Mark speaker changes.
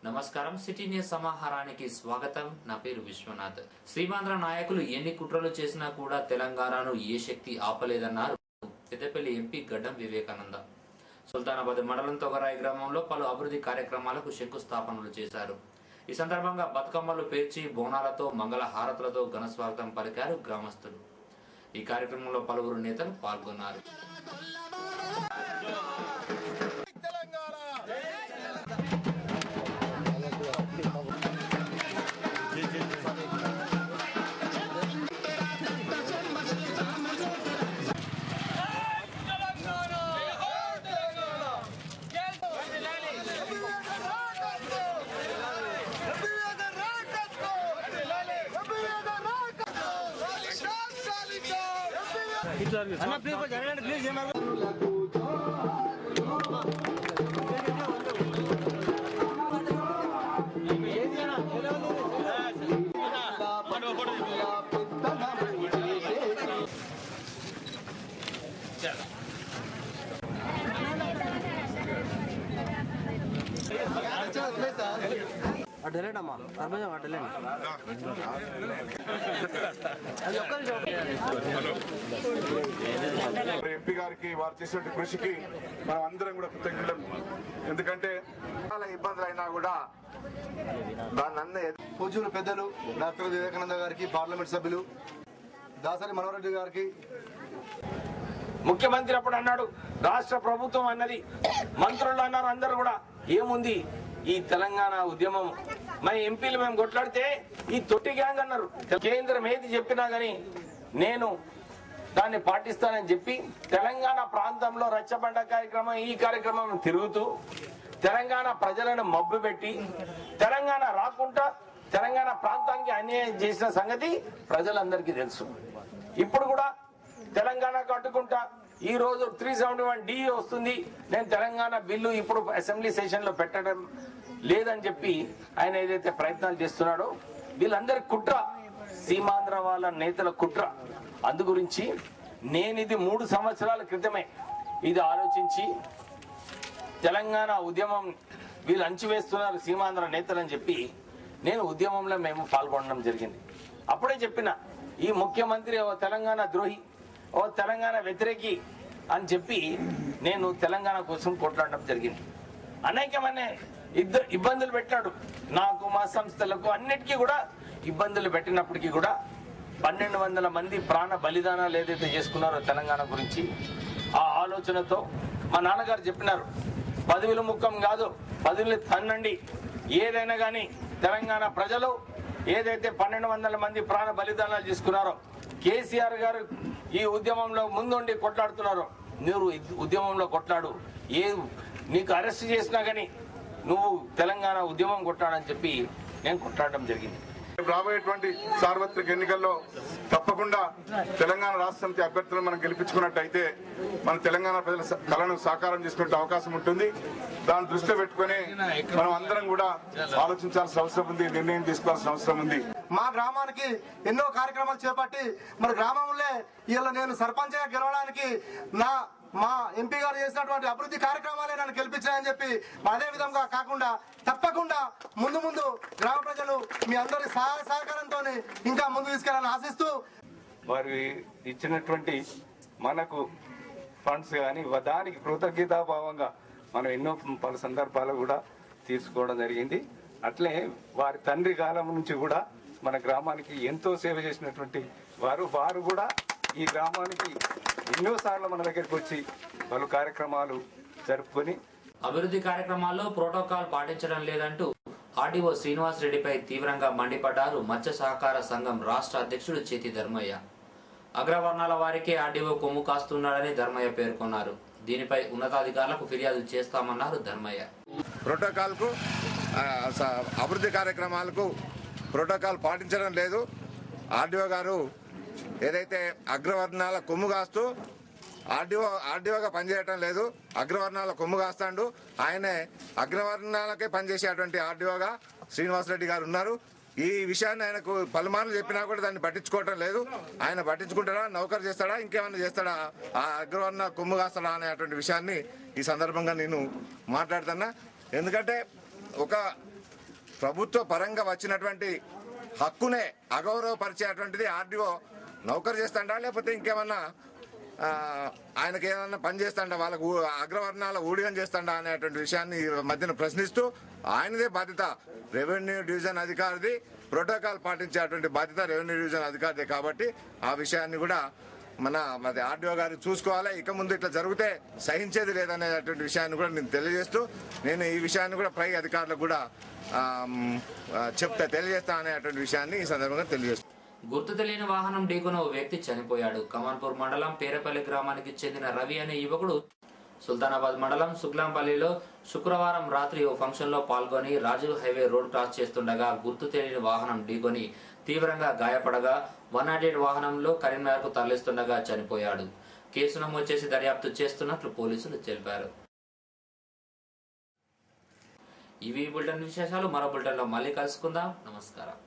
Speaker 1: నమస్కారం city news సమాహారానికి స్వాగతం. నా పేరు విశ్వనాథ్. శ్రీమాంధ్ర నాయకులు ఎన్ని కుట్రలు చేసినా కూడా తెలంగాణను ఏ శక్తి ఆపలేదన్నారు పెద్దపల్లి ఎంపీ గడ్డం వివేకానంద. సుల్తానాబాద్ మండలం తొగరాయి గ్రామంలో పలు అభివృద్ధి కార్యక్రమాలకు శంకుస్థాపనలు చేశారు. ఈ సందర్భంగా బతుకమ్మలు పేర్చి బోనాలతో మంగళ హారతులతో ఘన స్వాగతం పలికారు గ్రామస్తులు. ఈ కార్యక్రమంలో పలువురు నేతలు పాల్గొన్నారు.
Speaker 2: ఎంపీ గారికి వారు చేసిన కృషికి మనం అందరం కూడా కృతజ్ఞులం. ఎందుకంటే చాలా ఇబ్బందులు అయినా కూడా దాన్ని పూజ్యులు పెద్దలు డాక్టర్ వివేకానంద గారికి, పార్లమెంట్ సభ్యులు దాసరి మనోహర్ రెడ్డి గారికి,
Speaker 3: ముఖ్యమంత్రి అప్పుడు అన్నాడు, రాష్ట్ర ప్రభుత్వం అన్నది, మంత్రులు అన్నారు, అందరూ కూడా ఏముంది ఈ తెలంగాణ ఉద్యమం, మా ఎంపీలు మేము కొట్లాడితే ఈ తొట్టి గ్యాంగ్ అన్నారు. కేంద్రం ఏది చెప్పినా గానీ నేను దాన్ని పాటిస్తానని చెప్పి తెలంగాణ ప్రాంతంలో రచ్చబండ కార్యక్రమం, ఈ కార్యక్రమం తిరుగుతూ తెలంగాణ ప్రజలను మబ్బు పెట్టి తెలంగాణ రాకుండా తెలంగాణ ప్రాంతానికి అన్యాయం చేసిన సంగతి ప్రజలందరికీ తెలుసు. ఇప్పుడు కూడా తెలంగాణకు అడ్డుకుంటా ఈ రోజు 371D వస్తుంది, నేను తెలంగాణ బిల్లు ఇప్పుడు అసెంబ్లీ సెషన్ లో పెట్టడం లేదని చెప్పి ఆయన ఏదైతే ప్రయత్నాలు చేస్తున్నాడో వీళ్ళందరి కుట్ర, సీమాంధ్ర వాళ్ళ నేతల కుట్ర. అందు గురించి నేను ఇది 3 సంవత్సరాల క్రితమే ఇది ఆలోచించి తెలంగాణ ఉద్యమం వీళ్ళు అంచివేస్తున్నారు సీమాంధ్ర నేతలని చెప్పి నేను ఉద్యమంలో మేము పాల్గొనడం జరిగింది. అప్పుడే చెప్పిన ఈ ముఖ్యమంత్రి ఓ తెలంగాణ ద్రోహి, ఓ తెలంగాణ వ్యతిరేకి అని చెప్పి నేను తెలంగాణ కోసం కొట్లాడడం జరిగింది. అనేకమైన ఇబ్బందులు పెట్టాడు నాకు, మా సంస్థలకు, అన్నిటికీ కూడా ఇబ్బందులు పెట్టినప్పటికీ కూడా 1200 మంది ప్రాణ బలిదానాలు ఏదైతే చేసుకున్నారో తెలంగాణ గురించి ఆ ఆలోచనతో మా నాన్నగారు చెప్పినారు, పదవులు ముఖ్యం కాదు, పదవులు తన్నండి, ఏదైనా కానీ తెలంగాణ ప్రజలు ఏదైతే 1200 మంది ప్రాణ బలిదానాలు చేసుకున్నారో, కేసీఆర్ గారు ఈ ఉద్యమంలో ముందుండి కొట్లాడుతున్నారు, నువ్వు ఉద్యమంలో కొట్లాడు, నీకు అరెస్ట్ చేసినా గానీ నువ్వు తెలంగాణ ఉద్యమం కొట్లాడని చెప్పి నేను కొట్లాడడం జరిగింది.
Speaker 2: రాబోయేటువంటి సార్వత్రిక ఎన్నికల్లో తప్పకుండా తెలంగాణ రాష్ట్ర సమితి అభ్యర్థులను మనం గెలిపించుకున్నట్టయితే మన తెలంగాణ ప్రజల కళను సాకారం చేసుకునే అవకాశం ఉంటుంది. దాన్ని దృష్టిలో పెట్టుకుని మనం అందరం కూడా ఆలోచించాల్సిన అవసరం ఉంది, నిర్ణయం తీసుకోవాల్సిన అవసరం ఉంది.
Speaker 4: మా గ్రామానికి ఎన్నో కార్యక్రమాలు చేపట్టి మరి గ్రామంలో ఇలా నేను సర్పంచ్గా గెలవడానికి మా ఎంపీ గారు చేసినటువంటి అభివృద్ధి కార్యక్రమాలే నన్ను గెలిపించాయని చెప్పి అదే విధంగా కాకుండా తప్పకుండా ముందు గ్రామ ప్రజలు మీ అందరి సహాయ సహకారంతో ఇంకా ముందు తీసుకెళ్లాలని ఆశిస్తూ
Speaker 5: వారు ఇచ్చినటువంటి మనకు ఫండ్స్ కానీ దానికి కృతజ్ఞతాభావంగా మనం ఎన్నో పలు సందర్భాలు కూడా తీసుకోవడం జరిగింది. అట్లే వారి తండ్రి కాలం నుంచి కూడా మన గ్రామానికి ఎంతో సేవ చేసినటువంటి వారు కూడా ఈ గ్రామానికి ఎన్నోసార్లు మన దగ్గరికి వచ్చి పలు కార్యక్రమాలు జరుపుకొని
Speaker 1: అభివృద్ధి కార్యక్రమాల్లో ప్రోటోకాల్ పాటించడం లేదంటూ ఆర్డీఓ శ్రీనివాస్ రెడ్డిపై తీవ్రంగా మండిపడ్డారు మత్స్య సహకార సంఘం రాష్ట్ర అధ్యక్షుడు చేతి ధర్మయ్య. అగ్రవర్ణాల వారికే ఆర్డీఓ కొమ్ము కాస్తున్నాడని ధర్మయ్య పేర్కొన్నారు. దీనిపై ఉన్నతాధికారులకు ఫిర్యాదు చేస్తామన్నారు ధర్మయ్య.
Speaker 2: ప్రోటోకాల్ కు అభివృద్ధి కార్యక్రమాలకు ప్రోటోకాల్ పాటించడం లేదు. ఆర్డీఓ గారు ఏదైతే అగ్రవర్ణాల కొమ్ము కాస్తూ ఆర్డీఓగా పనిచేయటం లేదు, అగ్రవర్ణాల కొమ్ము కాస్తాడు. ఆయనే అగ్రవర్ణాలకే పనిచేసేటువంటి ఆర్డీఓగా శ్రీనివాసరెడ్డి గారు ఉన్నారు. ఈ విషయాన్ని ఆయనకు పలుమార్లు చెప్పినా కూడా దాన్ని పట్టించుకోవటం లేదు. ఆయన పట్టించుకుంటాడా, నౌకరు చేస్తాడా, ఇంకేమైనా చేస్తాడా, ఆ అగ్రవర్ణ కొమ్ము కాస్తాడా అనేటువంటి విషయాన్ని ఈ సందర్భంగా నేను మాట్లాడుతున్నా. ఎందుకంటే ఒక ప్రభుత్వ పరంగా వచ్చినటువంటి హక్కునే అగౌరవపరిచేటువంటిది ఆర్డీఓ నౌకరు చేస్తాడా లేకపోతే ఇంకేమన్నా ఆయనకి ఏమన్నా పని చేస్తాడా, వాళ్ళకు అగ్రవర్ణాల ఊడిగం చేస్తాడా అనేటువంటి విషయాన్ని ఈ మధ్యన ప్రశ్నిస్తూ ఆయనదే బాధ్యత, రెవెన్యూ డివిజన్ అధికారిది, ప్రోటోకాల్ పాటించేటువంటి బాధ్యత రెవెన్యూ డివిజన్ అధికారిదే. కాబట్టి ఆ విషయాన్ని కూడా మరి ఆర్డీఓ గారు చూసుకోవాలి. ఇక ముందు ఇట్లా జరిగితే సహించేది లేదనేటువంటి విషయాన్ని కూడా నేను తెలియజేస్తూ, నేను ఈ విషయాన్ని కూడా పై అధికారులకు కూడా తెలియజేస్తా అనేటువంటి విషయాన్ని ఈ సందర్భంగా తెలియజేస్తాను.
Speaker 1: గుర్తు తెలియని వాహనం ఢీకొన్న ఓ వ్యక్తి చనిపోయాడు. కమాన్పూర్ మండలం పేరపల్లి గ్రామానికి చెందిన రవి అనే యువకుడు సుల్తానాబాద్ మండలం సుగ్లాంపల్లిలో శుక్రవారం రాత్రి ఓ ఫంక్షన్ లో పాల్గొని రాజీవ్ హైవే రోడ్ క్రాస్ చేస్తుండగా గుర్తు తెలియని వాహనం ఢీకొని తీవ్రంగా గాయపడగా 108 వాహనంలో కరీంనగర్కు తరలిస్తుండగా చనిపోయాడు. కేసు నమోదు చేసి దర్యాప్తు చేస్తున్నట్లు పోలీసులు తెలిపారు. ఇవి బులెటిన్ విశేషాలు. మరో బులెటిన్లో మళ్ళీ కలుసుకుందాం. నమస్కారం.